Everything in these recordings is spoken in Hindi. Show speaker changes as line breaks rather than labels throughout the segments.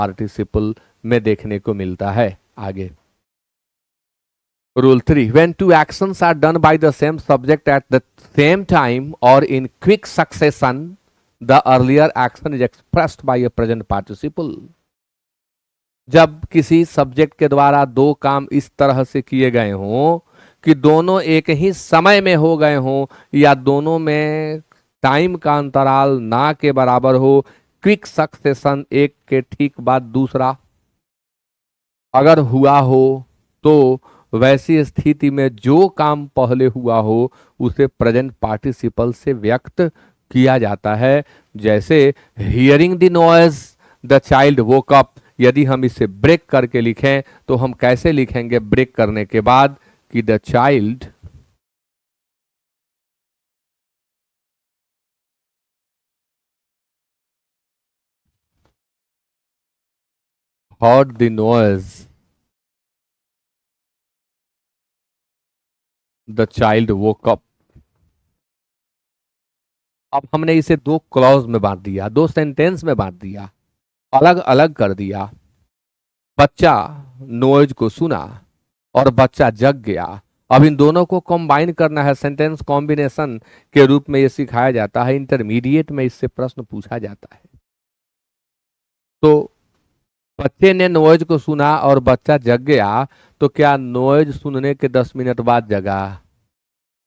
पार्टिसिपल में देखने को मिलता है। आगे rule 3, when two actions are done by the same subject at the same time और in quick succession the earlier action is expressed by a present participle. जब किसी सब्जेक्ट के द्वारा दो काम इस तरह से किए गए हों कि दोनों एक ही समय में हो गए हों या दोनों में टाइम का अंतराल ना के बराबर हो, क्विक सक्सेशन एक के ठीक बाद दूसरा अगर हुआ हो, तो वैसी स्थिति में जो काम पहले हुआ हो उसे प्रेजेंट पार्टिसिपल से व्यक्त किया जाता है। जैसे hearing the noise the child woke up, यदि हम इसे ब्रेक करके लिखें तो हम कैसे लिखेंगे ब्रेक करने के बाद कि the child heard the noise, the child woke up। अब हमने इसे दो क्लॉज में बांट दिया, दो सेंटेंस में बांट दिया, अलग अलग कर दिया। बच्चा नॉइज को सुना और बच्चा जग गया। अब इन दोनों को कंबाइन करना है, सेंटेंस कॉम्बिनेशन के रूप में ये सिखाया जाता है। इंटरमीडिएट में इससे प्रश्न पूछा जाता है। तो बच्चे ने नॉइज को सुना और बच्चा जग गया, तो क्या नॉइज सुनने के 10 मिनट बाद जगा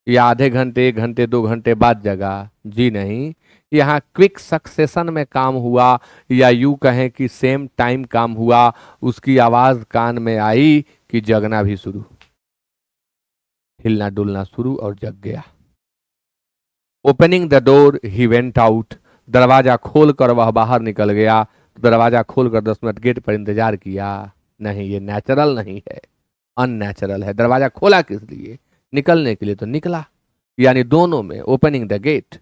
या आधे घंटे, 1 घंटे, 2 घंटे बाद जगा? जी नहीं, यहाँ क्विक सक्सेशन में काम हुआ या यूं कहें कि सेम टाइम काम हुआ। उसकी आवाज कान में आई कि जगना भी शुरू, हिलना डुलना शुरू और जग गया। Opening the door he went out, दरवाजा खोलकर वह बाहर निकल गया। दरवाजा खोलकर 10 मिनट गेट पर इंतजार किया? नहीं, ये नेचुरल नहीं है, अननेचुरल है। दरवाजा खोला किस लिए? निकलने के लिए तो निकला, यानी दोनों में ओपनिंग द गेट,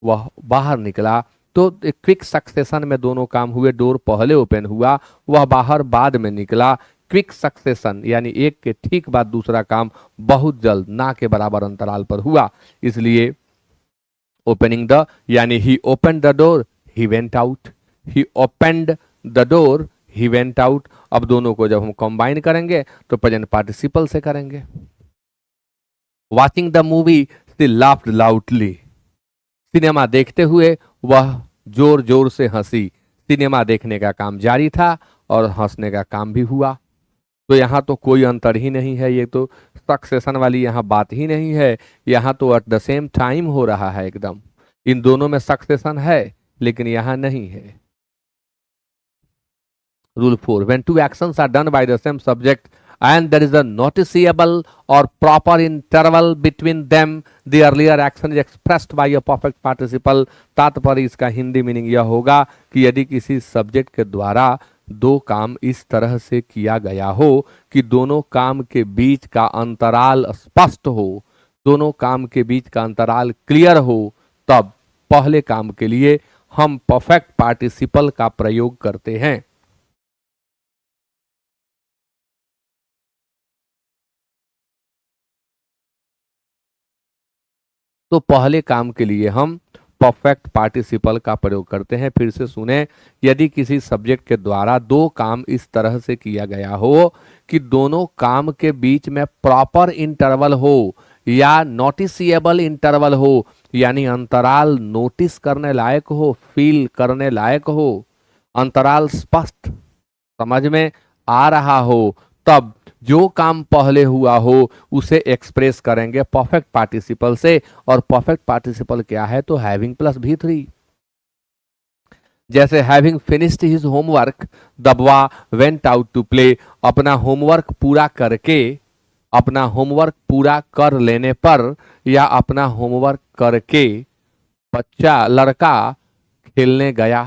वह बाहर निकला। तो क्विक सक्सेशन में दोनों काम हुए। डोर पहले ओपन हुआ, वह बाहर बाद में निकला। क्विक सक्सेशन यानी एक के ठीक बाद दूसरा काम बहुत जल्द, ना के बराबर अंतराल पर हुआ। इसलिए ओपनिंग द यानी he open the door he went out, he opened the door he went out. अब दोनों को जब हम कंबाइन करेंगे तो प्रेजेंट पार्टिसिपल से करेंगे। Watching the movie she laughed loudly, cinema देखते हुए वह जोर जोर से हंसी। सिनेमा देखने का काम जारी था और हंसने का काम भी हुआ। तो यहाँ तो कोई अंतर ही नहीं है, ये तो सक्सेशन वाली यहाँ बात ही नहीं है। यहाँ तो एट द सेम टाइम हो रहा है एकदम। इन दोनों में सक्सेशन है लेकिन यहाँ नहीं है। Rule 4, when two actions are done by the same subject and there is a noticeable or proper interval between them, the earlier action is expressed by a perfect participle। तात्पर्य इसका हिंदी मीनिंग यह होगा कि यदि किसी सब्जेक्ट के द्वारा दो काम इस तरह से किया गया हो कि दोनों काम के बीच का अंतराल स्पष्ट हो, दोनों काम के बीच का अंतराल क्लियर हो, तब पहले काम के लिए हम परफेक्ट पार्टिसिपल का प्रयोग करते हैं। तो पहले काम के लिए हम परफेक्ट पार्टिसिपल का प्रयोग करते हैं। फिर से सुने, यदि किसी सब्जेक्ट के द्वारा दो काम इस तरह से किया गया हो कि दोनों काम के बीच में प्रॉपर इंटरवल हो या नोटिसिएबल इंटरवल हो, यानी अंतराल नोटिस करने लायक हो, फील करने लायक हो, अंतराल स्पष्ट समझ में आ रहा हो, तब जो काम पहले हुआ हो उसे एक्सप्रेस करेंगे परफेक्ट पार्टिसिपल से। और परफेक्ट पार्टिसिपल क्या है? तो हैविंग प्लस V3। जैसे हैविंग फिनिश्ड हिज होमवर्क दबवा वेंट आउट टू प्ले, अपना होमवर्क पूरा करके, अपना होमवर्क पूरा कर लेने पर या अपना होमवर्क करके बच्चा लड़का खेलने गया।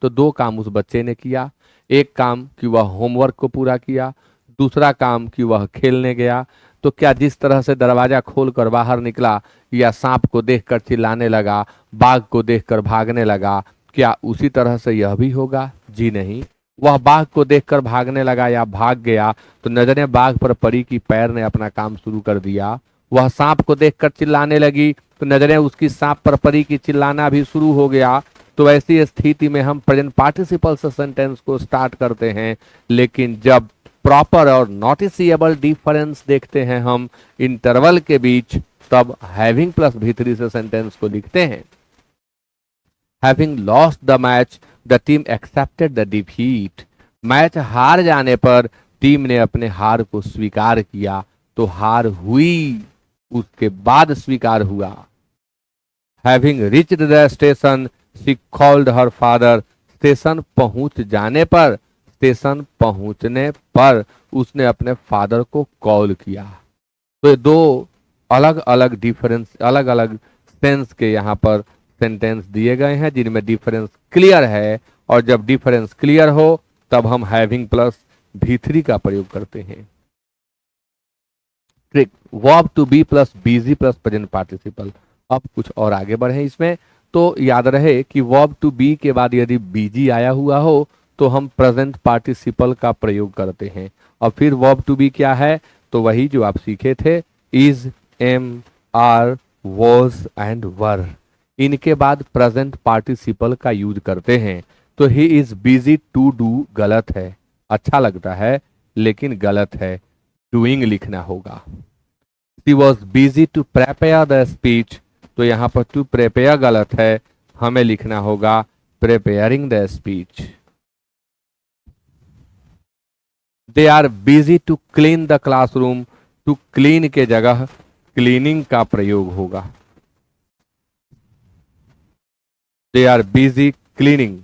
तो दो काम उस बच्चे ने किया, एक काम कि वह होमवर्क को पूरा किया, दूसरा काम कि वह खेलने गया। तो क्या जिस तरह से दरवाजा खोलकर बाहर निकला या सांप को देखकर चिल्लाने लगा, बाघ को देखकर भागने लगा, क्या उसी तरह से यह भी होगा? जी नहीं। वह बाघ को देखकर भागने लगा या भाग गया तो नजरें बाघ पर पड़ी कि पैर ने अपना काम शुरू कर दिया। वह सांप को देखकर चिल्लाने लगी तो नजरें उसकी सांप पर पड़ी कि चिल्लाना भी शुरू हो गया। तो ऐसी स्थिति में हम प्रेजेंट पार्टिसिपल से सेंटेंस को स्टार्ट करते हैं, लेकिन जब प्रॉपर और नोटिसेबल डिफरेंस देखते हैं हम इंटरवल के बीच, तब हैविंग प्लस V3 से सेंटेंस को लिखते हैं। Having lost the match the team accepted the defeat. Match हार जाने पर टीम ने अपने हार को स्वीकार किया, तो हार हुई उसके बाद स्वीकार हुआ। Having reached the station she called her father. Station पहुंच जाने पर, स्टेशन पहुंचने पर उसने अपने फादर को कॉल किया। तो ये दो अलग अलग डिफरेंस, अलग अलग सेंस के यहाँ पर सेंटेंस दिए गए हैं जिनमें डिफरेंस क्लियर है, और जब डिफरेंस क्लियर हो तब हम हैविंग प्लस V3 का प्रयोग करते हैं। Trick, verb to be plus busy plus present participle. अब कुछ और आगे बढ़े इसमें, तो याद रहे कि वर्ब टू बी के बाद यदि बीजी आया हुआ हो तो हम प्रेजेंट पार्टिसिपल का प्रयोग करते हैं। और फिर वर्ब टू बी क्या है, तो वही जो आप सीखे थे, is, am, are, was and were. इनके बाद प्रेजेंट पार्टिसिपल का यूज करते हैं। तो he is busy to do गलत है, अच्छा लगता है लेकिन गलत है, डूइंग लिखना होगा। She was busy to prepare the speech, तो यहां पर टू प्रेपेयर गलत है, हमें लिखना होगा preparing the speech. They are busy to clean the classroom, to clean के जगह क्लीनिंग का प्रयोग होगा। They are busy cleaning.